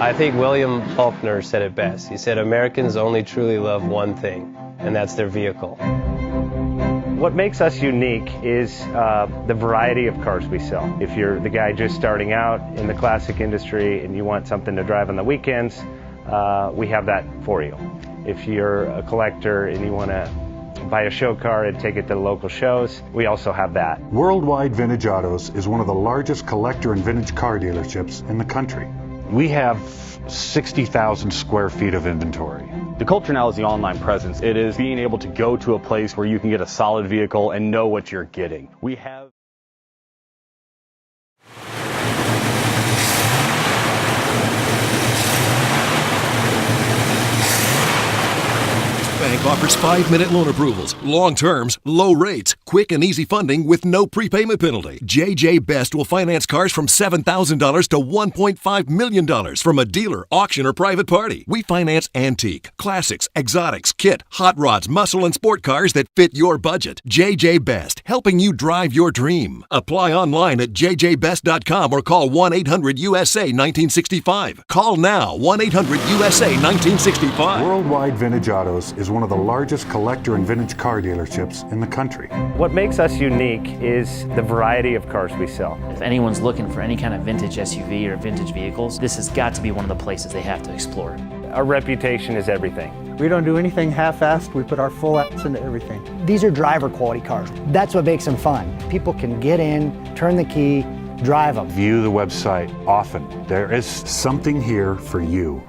I think William Faulkner said it best. He said, Americans only truly love one thing, and that's their vehicle. What makes us unique is the variety of cars we sell. If you're the guy just starting out in the classic industry and you want something to drive on the weekends, we have that for you. If you're a collector and you want to buy a show car and take it to the local shows, we also have that. Worldwide Vintage Autos is one of the largest collector and vintage car dealerships in the country. We have 60,000 square feet of inventory. The culture now is the online presence. It is being able to go to a place where you can get a solid vehicle and know what you're getting. We have Bank offers 5-minute loan approvals, long terms, low rates, quick and easy funding with no prepayment penalty. JJ Best will finance cars from $7,000 to $1.5 million from a dealer, auction, or private party. We finance antique, classics, exotics, kit, hot rods, muscle, and sport cars that fit your budget. JJ Best, helping you drive your dream. Apply online at jjbest.com or call 1-800-USA-1965. Call now, 1-800-USA-1965. Worldwide Vintage Autos is one of the largest collector and vintage car dealerships in the country. What makes us unique is the variety of cars we sell. If anyone's looking for any kind of vintage SUV or vintage vehicles, this has got to be one of the places they have to explore. Our reputation is everything. We don't do anything half-assed. We put our full ass into everything. These are driver quality cars. That's what makes them fun. People can get in, turn the key, drive them. View the website often. There is something here for you.